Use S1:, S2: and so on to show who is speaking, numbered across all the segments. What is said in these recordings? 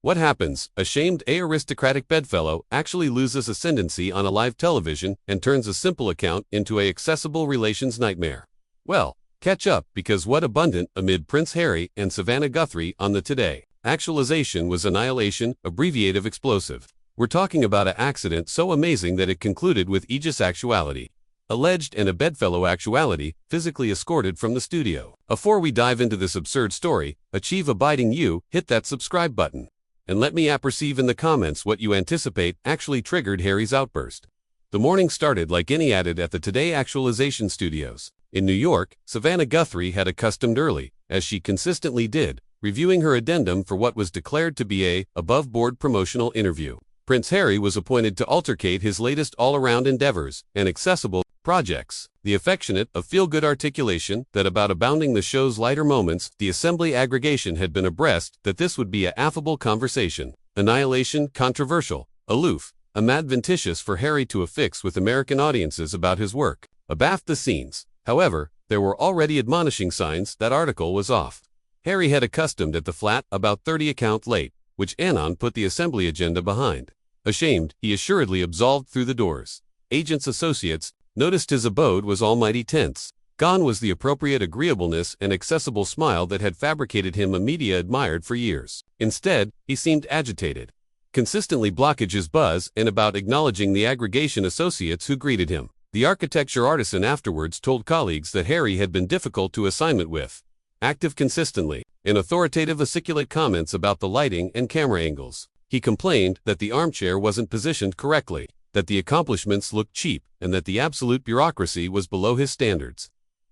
S1: What happens? A shamed aristocratic bedfellow actually loses ascendancy on a live television and turns a simple account into a accessible relations nightmare. Well, catch up, because what abundant amid Prince Harry and Savannah Guthrie on the Today. Actualization was annihilation, abbreviative explosive. We're talking about an accident so amazing that it concluded with aegis actuality. Alleged and a bedfellow actuality, physically escorted from the studio. Before we dive into this absurd story, achieve abiding you, hit that subscribe button. And let me apperceive in the comments what you anticipate actually triggered Harry's outburst. The morning started like any added at the Today Actualization Studios. In New York, Savannah Guthrie had accustomed early, as she consistently did, reviewing her addendum for what was declared to be a above-board promotional interview. Prince Harry was appointed to altercate his latest all-around endeavors and accessible projects. The affectionate, of feel-good articulation that about abounding the show's lighter moments, the assembly aggregation had been abreast that this would be a affable conversation. Annihilation, controversial, aloof, adventitious for Harry to affix with American audiences about his work. Abaft the scenes, however, there were already admonishing signs that article was off. Harry had accustomed at the flat about 30 account late, which anon put the assembly agenda behind. Ashamed, he assuredly absolved through the doors. Agents associates noticed his abode was almighty tense. Gone was the appropriate agreeableness and accessible smile that had fabricated him a media admired for years. Instead, he seemed agitated. Consistently blockage his buzz and about acknowledging the aggregation associates who greeted him. The architecture artisan afterwards told colleagues that Harry had been difficult to assignment with. Active consistently, in authoritative aciculate comments about the lighting and camera angles. He complained that the armchair wasn't positioned correctly, that the accomplishments looked cheap, and that the absolute bureaucracy was below his standards.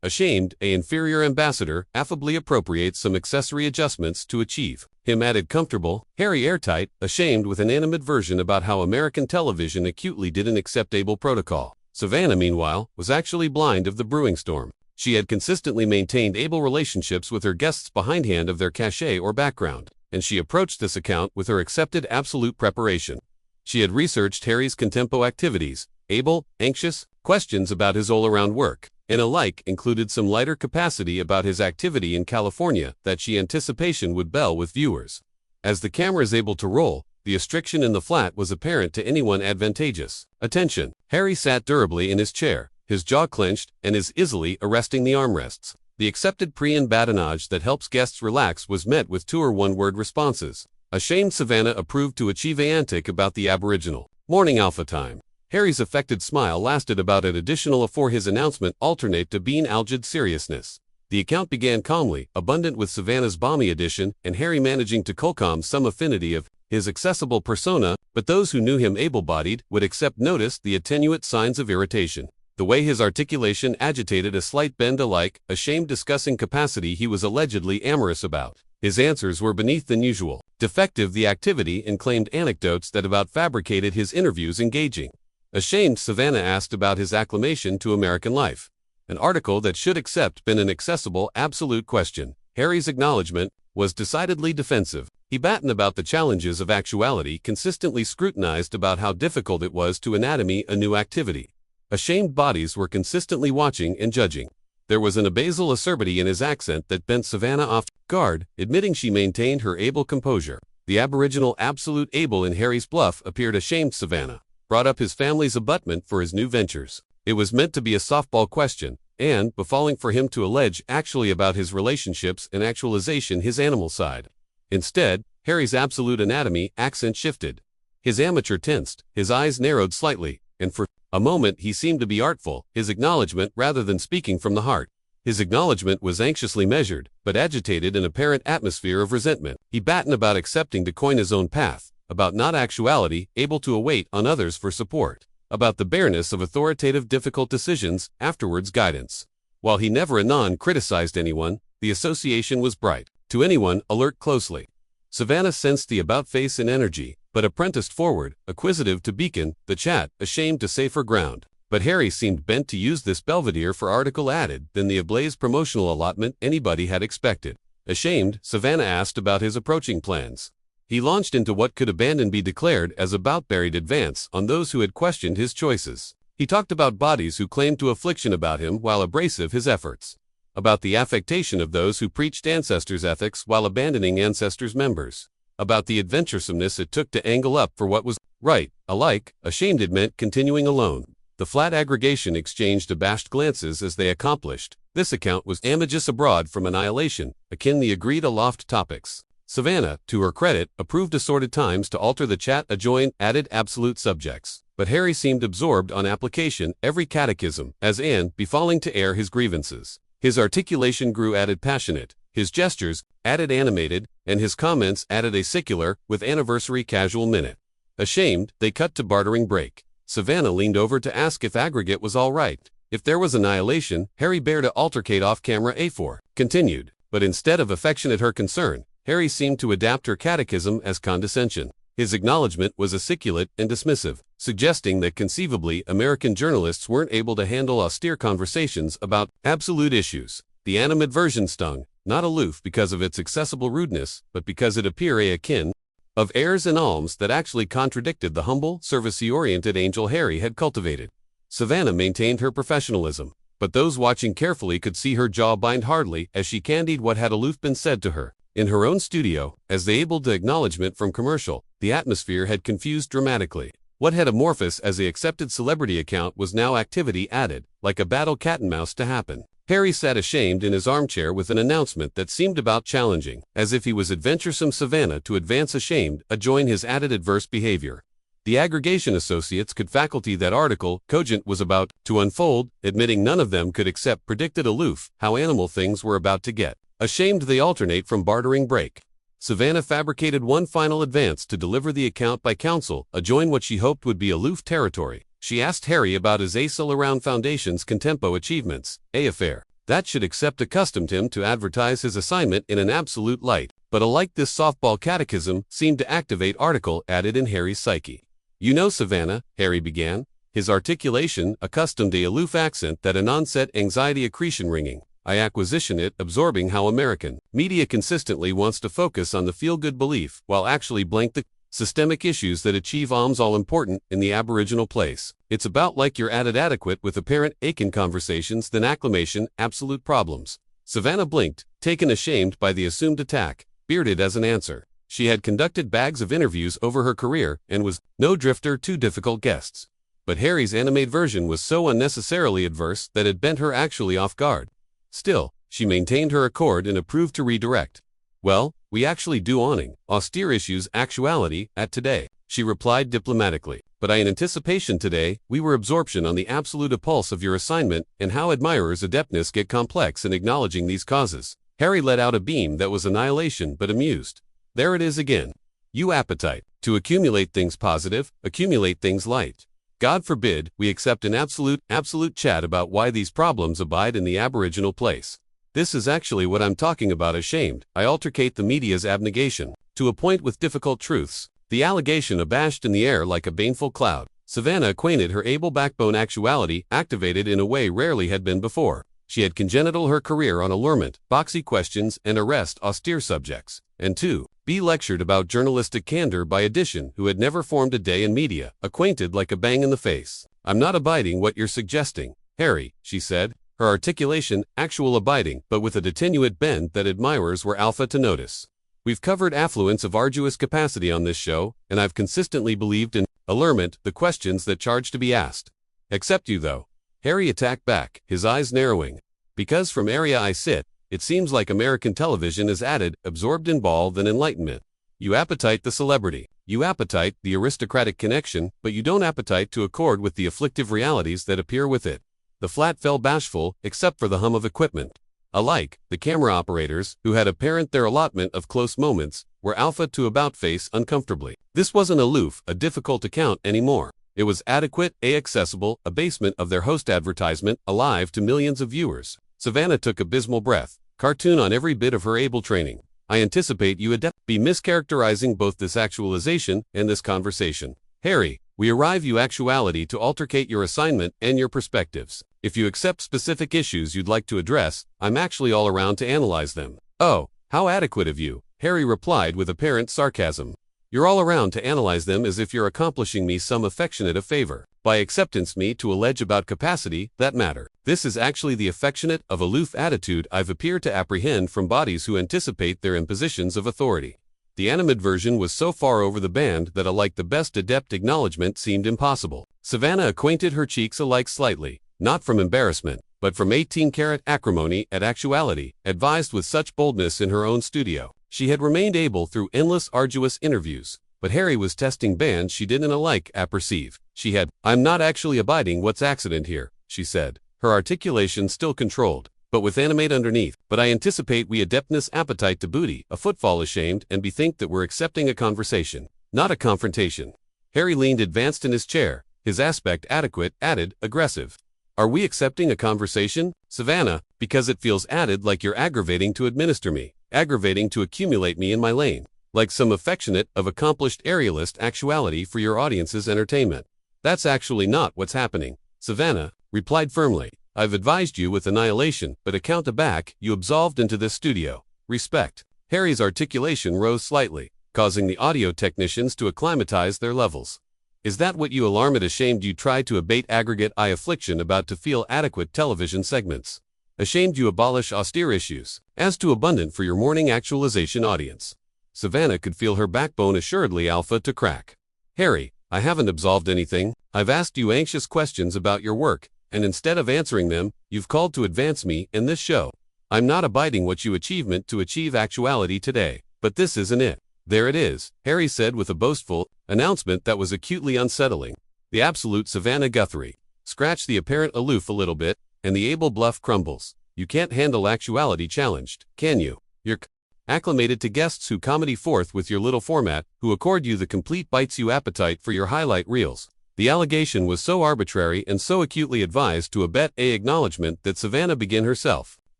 S1: Ashamed, an inferior ambassador affably appropriates some accessory adjustments to achieve him added comfortable, Harry airtight, ashamed with an animadversion about how American television acutely didn't accept able protocol. Savannah, meanwhile, was actually blind of the brewing storm. She had consistently maintained able relationships with her guests behindhand of their cachet or background, and she approached this account with her accepted absolute preparation. She had researched Harry's contempo activities, able, anxious, questions about his all-around work, and alike included some lighter capacity about his activity in California that she anticipation would bell with viewers. As the camera is able to roll, the restriction in the flat was apparent to anyone advantageous. Attention! Harry sat durably in his chair, his jaw clenched, and is easily arresting the armrests. The accepted pre-and badinage that helps guests relax was met with two or one-word responses. Ashamed Savannah approved to achieve a antic about the aboriginal. Morning alpha time. Harry's affected smile lasted about an additional afore his announcement alternate to being algid seriousness. The account began calmly, abundant with Savannah's balmy addition, and Harry managing to calm some affinity of his accessible persona, but those who knew him able-bodied would accept notice the attenuate signs of irritation. The way his articulation agitated a slight bend alike, ashamed discussing capacity he was allegedly amorous about. His answers were beneath than usual. Defective the activity and claimed anecdotes that about fabricated his interviews engaging. Ashamed Savannah asked about his acclimation to American life. An article that should accept been an accessible, absolute question. Harry's acknowledgement was decidedly defensive. He battened about the challenges of actuality, consistently scrutinized about how difficult it was to anatomy a new activity. Ashamed bodies were consistently watching and judging. There was an abasal acerbity in his accent that bent Savannah off guard, admitting she maintained her able composure. The aboriginal absolute able in Harry's bluff appeared ashamed Savannah. Brought up his family's abutment for his new ventures. It was meant to be a softball question, and befalling for him to allege actually about his relationships and actualization his animal side. Instead, Harry's absolute anatomy accent shifted. His amateur tensed, his eyes narrowed slightly, and for a moment he seemed to be artful, his acknowledgement rather than speaking from the heart. His acknowledgement was anxiously measured, but agitated in apparent atmosphere of resentment. He battened about accepting to coin his own path, about not actuality, able to await on others for support, about the bareness of authoritative difficult decisions, afterwards guidance. While he never anon criticized anyone, the association was bright. To anyone alert closely. Savannah sensed the about-face and energy, but apprenticed forward, acquisitive to beacon the chat, ashamed to safer ground. But Harry seemed bent to use this belvedere for article added than the ablaze promotional allotment anybody had expected. Ashamed, Savannah asked about his approaching plans. He launched into what could abandon be declared as about buried advance on those who had questioned his choices. He talked about bodies who claimed to affliction about him while abrasive his efforts. About the affectation of those who preached ancestors' ethics while abandoning ancestors' members. about the adventuresomeness it took to angle up for what was right. Alike, ashamed it meant continuing alone. The flat aggregation exchanged abashed glances as they accomplished. This account was amagus abroad from annihilation, akin the agreed aloft topics. Savannah, to her credit, approved assorted times to alter the chat adjoin, added absolute subjects. But Harry seemed absorbed on application, every catechism, as Anne, befalling to air his grievances. His articulation grew added passionate, his gestures, added animated, and his comments added a secular, with anniversary casual minute. Ashamed, they cut to bartering break. Savannah leaned over to ask if aggregate was all right. If there was annihilation, Harry bare to altercate off camera A4. Continued. But instead of affectionate her concern, Harry seemed to adapt her catechism as condescension. His acknowledgement was aciculate and dismissive, suggesting that conceivably American journalists weren't able to handle austere conversations about absolute issues. The animadversion stung, not aloof because of its accessible rudeness, but because it appeared akin of airs and alms that actually contradicted the humble, service-oriented angel Harry had cultivated. Savannah maintained her professionalism, but those watching carefully could see her jaw bind hardly as she candied what had aloof been said to her. In her own studio, as they abled the acknowledgement from commercial, the atmosphere had confused dramatically. What had amorphous as the accepted celebrity account was now activity added, like a battle cat-and-mouse to happen. Harry sat ashamed in his armchair with an announcement that seemed about challenging, as if he was adventuresome Savannah to advance ashamed, adjoin his added adverse behavior. The aggregation associates could faculty that article, cogent was about to unfold, admitting none of them could accept predicted aloof, how animal things were about to get. Ashamed they alternate from bartering break. Savannah fabricated one final advance to deliver the account by counsel, adjoin what she hoped would be aloof territory. She asked Harry about his Acil-around Foundation's contempo achievements, affair. That should accept accustomed him to advertise his assignment in an absolute light, but alike this softball catechism seemed to activate article added in Harry's psyche. You know Savannah, Harry began, his articulation accustomed a aloof accent that an onset anxiety accretion ringing. I acquisition it absorbing how American media consistently wants to focus on the feel-good belief while actually blank the systemic issues that achieve alms all important in the aboriginal place. It's about like you're added adequate with apparent Aiken conversations than acclamation, absolute problems. Savannah blinked, taken ashamed by the assumed attack, bearded as an answer. She had conducted bags of interviews over her career and was no drifter to difficult guests. But Harry's animadversion was so unnecessarily adverse that it bent her actually off guard. Still, she maintained her accord and approved to redirect. Well, we actually do awning austere issues actuality at today, she replied diplomatically. But in anticipation today, we were absorption on the absolute impulse of your assignment and how admirers' adeptness get complex in acknowledging these causes. Harry let out a beam that was annihilation but amused. There it is again. You appetite to accumulate things positive, accumulate things light. God forbid we accept an absolute chat about why these problems abide in the aboriginal place. This is actually what I'm talking about ashamed. I altercate the media's abnegation to a point with difficult truths. The allegation abashed in the air like a baneful cloud. Savannah acquainted her able backbone actuality activated in a way rarely had been before. She had congenital her career on allurement, boxy questions and arrest austere subjects. And 2. Be lectured about journalistic candor by addition who had never formed a day in media, acquainted like a bang in the face. I'm not abiding what you're suggesting, Harry, she said, her articulation actual abiding but with a detenuate bend that admirers were alpha to notice. We've covered affluence of arduous capacity on this show, and I've consistently believed in allurement, the questions that charge to be asked. Except you though. Harry attacked back, his eyes narrowing. Because from area I sit, it seems like American television is added, absorbed in ball than enlightenment. You appetite the celebrity. You appetite the aristocratic connection, but you don't appetite to accord with the afflictive realities that appear with it. The flat fell bashful, except for the hum of equipment. Alike, the camera operators, who had apparent their allotment of close moments, were alpha to about-face uncomfortably. This wasn't aloof, a difficult account anymore. It was adequate, accessible, abasement of their host advertisement, alive to millions of viewers. Savannah took abysmal breath, cartoon on every bit of her able training. I anticipate you be mischaracterizing both this actualization and this conversation. Harry, we arrive you actuality to altercate your assignment and your perspectives. If you accept specific issues you'd like to address, I'm actually all around to analyze them. Oh, how adequate of you, Harry replied with apparent sarcasm. You're all around to analyze them as if you're accomplishing me some affectionate a favor. By acceptance me to allege about capacity, that matter. This is actually the affectionate of aloof attitude I've appeared to apprehend from bodies who anticipate their impositions of authority. The animated version was so far over the band that a like the best adept acknowledgement seemed impossible. Savannah acquainted her cheeks alike slightly, not from embarrassment, but from 18-karat acrimony at actuality, advised with such boldness in her own studio. She had remained able through endless arduous interviews, but Harry was testing bands she didn't alike apperceive. She had, "I'm not actually abiding what's accident here," she said, her articulation still controlled, but with animate underneath. "But I anticipate we adeptness appetite to booty, a footfall ashamed, and bethink that we're accepting a conversation, not a confrontation." Harry leaned advanced in his chair, his aspect adequate, added, aggressive. "Are we accepting a conversation, Savannah? Because it feels added like you're aggravating to administer me, aggravating to accumulate me in my lane, like some affectionate of accomplished aerialist actuality for your audience's entertainment." "That's actually not what's happening," Savannah replied firmly. "I've advised you with annihilation, but a count back, you absolved into this studio. Respect." Harry's articulation rose slightly, causing the audio technicians to acclimatize their levels. "Is that what you alarmed ashamed you try to abate aggregate eye affliction about to feel adequate television segments? Ashamed you abolish austere issues, as too abundant for your morning actualization audience?" Savannah could feel her backbone assuredly alpha to crack. "Harry, I haven't absolved anything. I've asked you anxious questions about your work, and instead of answering them, you've called to advance me in this show. I'm not abiding what you achievement to achieve actuality today, but this isn't it." "There it is," Harry said with a boastful announcement that was acutely unsettling. The absolute Savannah Guthrie. Scratch the apparent aloof a little bit, and the able bluff crumbles. You can't handle actuality challenged, can you? You're acclimated to guests who comedy forth with your little format, who accord you the complete bites you appetite for your highlight reels. The allegation was so arbitrary and so acutely advised to abet a acknowledgement that Savannah began herself,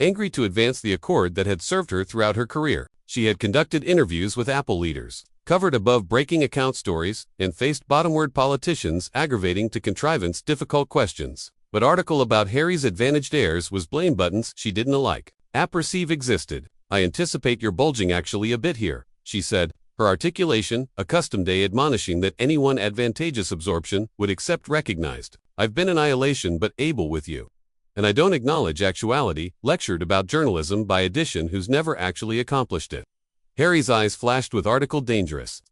S1: angry to advance the accord that had served her throughout her career. She had conducted interviews with Apple leaders, covered above breaking account stories, and faced bottomward politicians aggravating to contrivance difficult questions. But article about Harry's advantaged heirs was blame buttons she didn't alike. Apperceive existed. "I anticipate you're bulging actually a bit here," she said, her articulation, accustomed day admonishing that anyone advantageous absorption would accept recognized. "I've been annihilation but able with you. And I don't acknowledge actuality, lectured about journalism by addition who's never actually accomplished it." Harry's eyes flashed with article dangerous.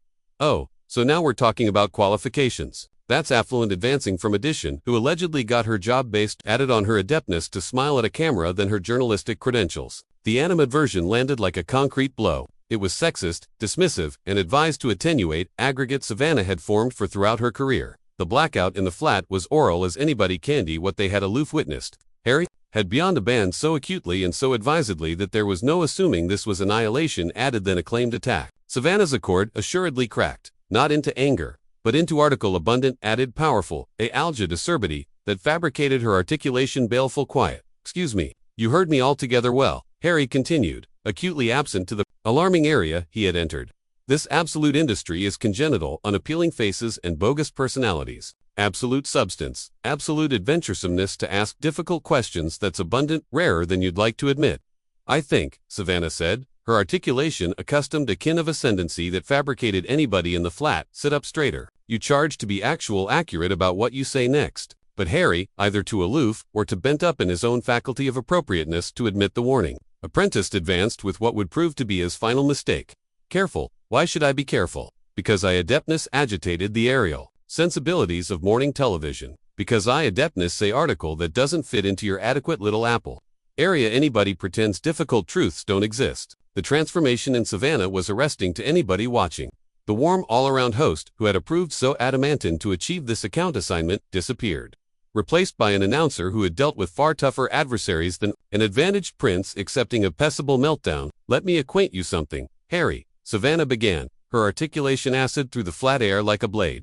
S1: "Oh, so now we're talking about qualifications. That's affluent advancing from addition who allegedly got her job based added on her adeptness to smile at a camera than her journalistic credentials." The animate version landed like a concrete blow. It was sexist, dismissive, and advised to attenuate aggregate Savannah had formed for throughout her career. The blackout in the flat was oral as anybody candy what they had aloof witnessed. Harry had beyond a band so acutely and so advisedly that there was no assuming this was annihilation added than acclaimed attack. Savannah's accord assuredly cracked, not into anger, but into article abundant added powerful, a alga acerbity, that fabricated her articulation baleful quiet. "Excuse me, you heard me altogether well," Harry continued, acutely absent to the alarming area he had entered. "This absolute industry is congenital, unappealing faces and bogus personalities. Absolute substance, absolute adventuresomeness to ask difficult questions that's abundant, rarer than you'd like to admit." "I think," Savannah said, her articulation accustomed a kin of ascendancy that fabricated anybody in the flat sit up straighter. "You charge to be actual accurate about what you say next." But Harry, either too aloof or too bent up in his own faculty of appropriateness to admit the warning, apprenticed advanced with what would prove to be his final mistake. "Careful, why should I be careful? Because I adeptness agitated the aerial sensibilities of morning television. Because I adeptness say article that doesn't fit into your adequate little apple area anybody pretends difficult truths don't exist." The transformation in Savannah was arresting to anybody watching. The warm all-around host who had approved so adamantine to achieve this account assignment disappeared, replaced by an announcer who had dealt with far tougher adversaries than an advantaged prince accepting a peaceable meltdown. "Let me acquaint you something, Harry," Savannah began, her articulation acid through the flat air like a blade.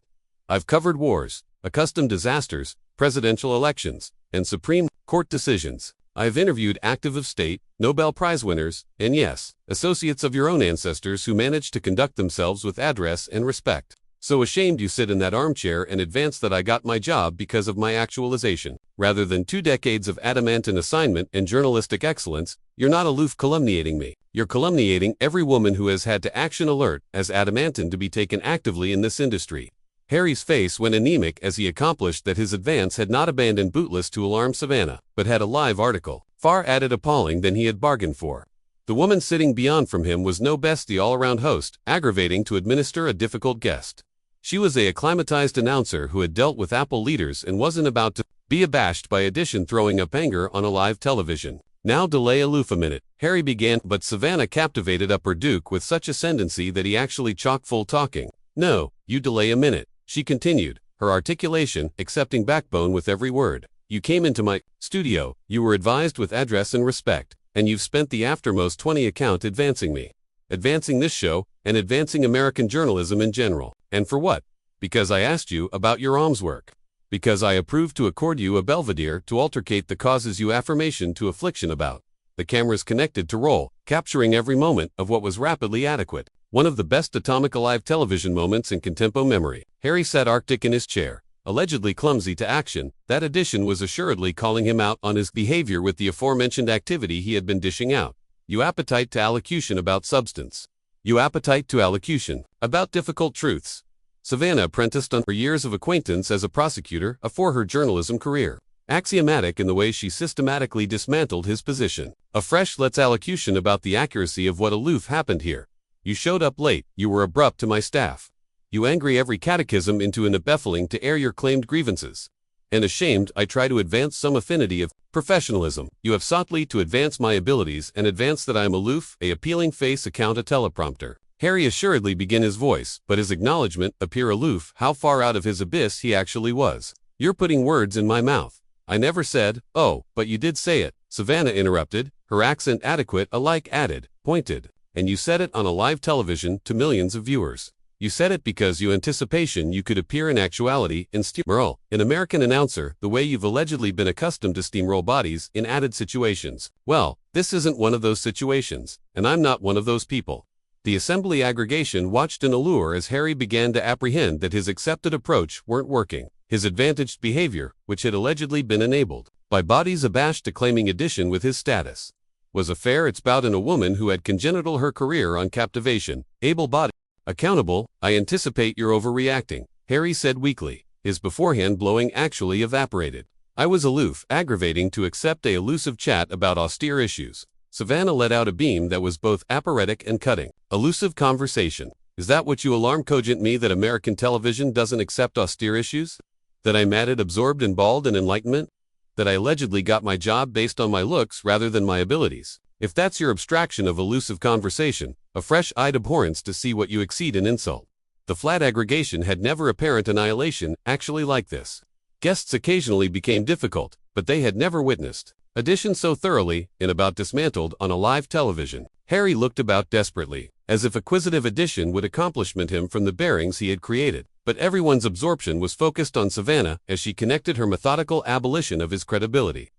S1: "I've covered wars, accustomed disasters, presidential elections, and Supreme Court decisions. I have interviewed active of state, Nobel Prize winners, and yes, associates of your own ancestors who managed to conduct themselves with address and respect. So ashamed you sit in that armchair and advance that I got my job because of my actualization. Rather than 2 decades of adamantine assignment and journalistic excellence, you're not aloof calumniating me. You're calumniating every woman who has had to action alert as adamantine to be taken actively in this industry." Harry's face went anemic as he accomplished that his advance had not abandoned bootless to alarm Savannah, but had a live article, far added appalling than he had bargained for. The woman sitting beyond from him was no bestie all-around host, aggravating to administer a difficult guest. She was a acclimatized announcer who had dealt with Apple leaders and wasn't about to be abashed by addition throwing up anger on a live television. Now delay aloof a minute, Harry began, but Savannah captivated Upper Duke with such ascendancy that he actually chock-full talking. No, you delay a minute, she continued, her articulation accepting backbone with every word. You came into my studio, you were advised with address and respect, and you've spent the aftermost 20 account advancing me. Advancing this show, and advancing American journalism in general. And for what? Because I asked you about your alms work. Because I approved to accord you a belvedere to altercate the causes you affirmation to affliction about. The cameras connected to roll, capturing every moment of what was rapidly adequate. One of the best atomic alive television moments in contempo memory. Harry sat arctic in his chair, allegedly clumsy to action. That addition was assuredly calling him out on his behavior with the aforementioned activity he had been dishing out. You appetite to allocution about substance. You appetite to allocution about difficult truths. Savannah apprenticed on her years of acquaintance as a prosecutor afore her journalism career. Axiomatic in the way she systematically dismantled his position. A fresh let's allocution about the accuracy of what aloof happened here. You showed up late, you were abrupt to my staff. You angry every catechism into an befuddling to air your claimed grievances. And ashamed I try to advance some affinity of professionalism. You have soughtly to advance my abilities and advance that I am aloof, a appealing face account a teleprompter. Harry assuredly began his voice, but his acknowledgement appear aloof how far out of his abyss he actually was. You're putting words in my mouth. I never said, oh, but you did say it, Savannah interrupted, her accent adequate alike added, pointed. And you said it on a live television to millions of viewers. You said it because you anticipation you could appear in actuality in steamroll, an American announcer, the way you've allegedly been accustomed to steamroll bodies in added situations. Well, this isn't one of those situations, and I'm not one of those people. The assembly aggregation watched in allure as Harry began to apprehend that his accepted approach weren't working. His advantaged behavior, which had allegedly been enabled by bodies abashed to claiming addition with his status, was a fair its bout in a woman who had congenital her career on captivation, able-bodied. Accountable, I anticipate you're overreacting, Harry said weakly, his beforehand blowing actually evaporated. I was aloof, aggravating to accept a elusive chat about austere issues. Savannah let out a beam that was both aphoretic and cutting. Elusive conversation. Is that what you alarm cogent me that American television doesn't accept austere issues? That I'm added absorbed in bald and enlightenment? That I allegedly got my job based on my looks rather than my abilities? If that's your abstraction of elusive conversation, a fresh-eyed abhorrence to see what you exceed in insult. The flat aggregation had never apparent annihilation actually like this. Guests occasionally became difficult, but they had never witnessed addition so thoroughly, in about dismantled on a live television. Harry looked about desperately, as if acquisitive addition would accomplishment him from the bearings he had created. But everyone's absorption was focused on Savannah as she connected her methodical abolition of his credibility.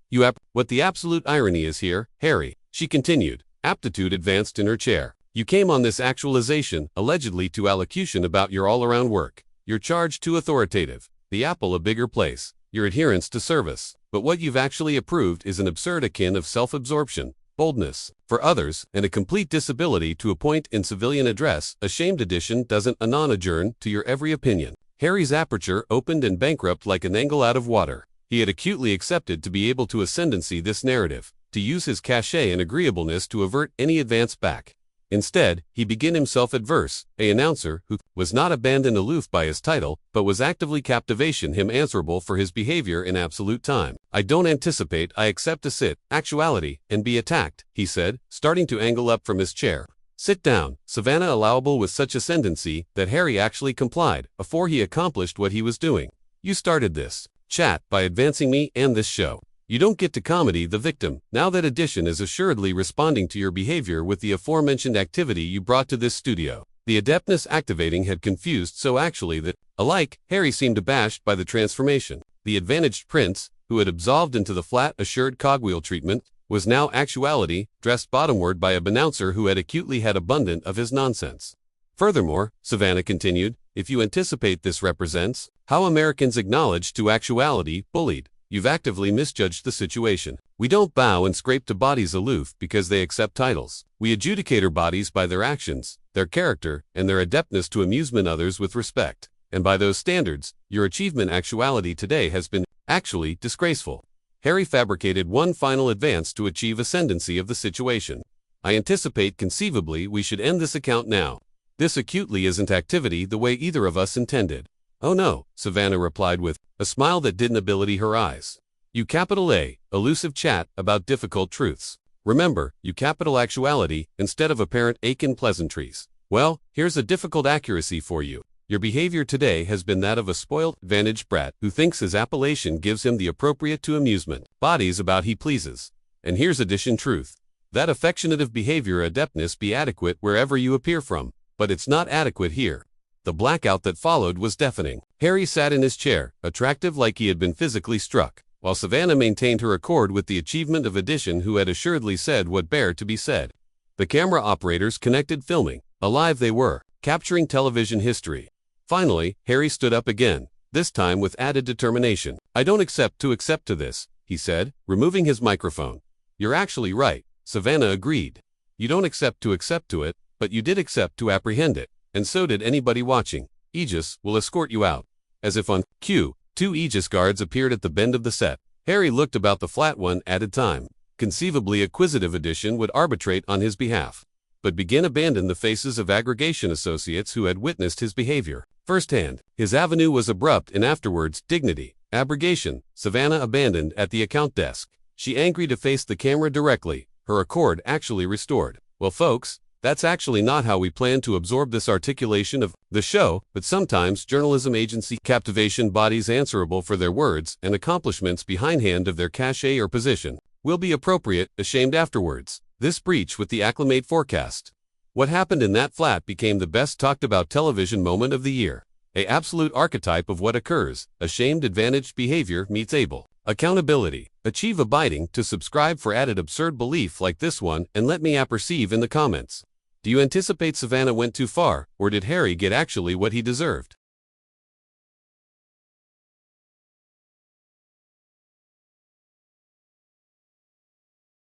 S1: What the absolute irony is here, Harry, she continued, aptitude advanced in her chair. You came on this actualization, allegedly to allocution about your all-around work. Your charge too authoritative. The Apple a bigger place. Your adherence to service. But what you've actually approved is an absurd akin of self-absorption, boldness, for others, and a complete disability to a point in civilian address. A shamed addition doesn't anon adjourn to your every opinion. Harry's aperture opened and bankrupt like an angle out of water. He had acutely accepted to be able to ascendancy this narrative, to use his cachet and agreeableness to avert any advance back. Instead, he began himself adverse, a announcer who was not abandoned aloof by his title, but was actively captivation him answerable for his behavior in absolute time. I don't anticipate I accept to sit, actuality, and be attacked, he said, starting to angle up from his chair. Sit down, Savannah allowable with such ascendancy that Harry actually complied, afore he accomplished what he was doing. You started this chat by advancing me and this show. You don't get to comedy the victim, now that addition is assuredly responding to your behavior with the aforementioned activity you brought to this studio. The adeptness activating had confused so actually that, alike, Harry seemed abashed by the transformation. The advantaged prince, who had absolved into the flat, assured cogwheel treatment, was now actuality, dressed bottomward by a announcer who had acutely had abundant of his nonsense. Furthermore, Savannah continued, if you anticipate this represents how Americans acknowledge to actuality, bullied. You've actively misjudged the situation. We don't bow and scrape to bodies aloof because they accept titles. We adjudicate our bodies by their actions, their character, and their adeptness to amusement others with respect. And by those standards, your achievement actuality today has been, actually, disgraceful. Harry fabricated one final advance to achieve ascendancy of the situation. I anticipate conceivably we should end this account now. This acutely isn't activity the way either of us intended. Oh no, Savannah replied with a smile that didn't ability her eyes. You capital A, elusive chat about difficult truths. Remember, you capital actuality instead of apparent aching pleasantries. Well, here's a difficult accuracy for you. Your behavior today has been that of a spoiled, vantaged brat who thinks his appellation gives him the appropriate to amusement. Bodies about he pleases. And here's addition truth. That affectionative behavior adeptness be adequate wherever you appear from, but it's not adequate here. The blackout that followed was deafening. Harry sat in his chair, attractive like he had been physically struck, while Savannah maintained her accord with the achievement of addition who had assuredly said what bare to be said. The camera operators connected filming. Alive they were, capturing television history. Finally, Harry stood up again, this time with added determination. I don't accept to this, he said, removing his microphone. You're actually right, Savannah agreed. You don't accept to it, but you did accept to apprehend it, and so did anybody watching. Aegis will escort you out. As if on cue, 2 Aegis guards appeared at the bend of the set. Harry looked about the flat one at a time. Conceivably acquisitive addition would arbitrate on his behalf, but begin abandon the faces of aggregation associates who had witnessed his behavior firsthand. His avenue was abrupt and afterwards dignity. Abrogation, Savannah abandoned at the account desk. She angry to face the camera directly, her accord actually restored. Well folks, that's actually not how we plan to absorb this articulation of the show, but sometimes journalism agency captivation bodies answerable for their words and accomplishments behindhand of their cachet or position will be appropriate, ashamed afterwards. This breach with the acclimate forecast. What happened in that flat became the best talked about television moment of the year. A absolute archetype of what occurs, ashamed advantaged behavior meets able accountability. Achieve abiding to subscribe for added absurd belief like this one and let me apperceive in the comments. Do you anticipate Savannah went too far, or did Harry get actually what he deserved?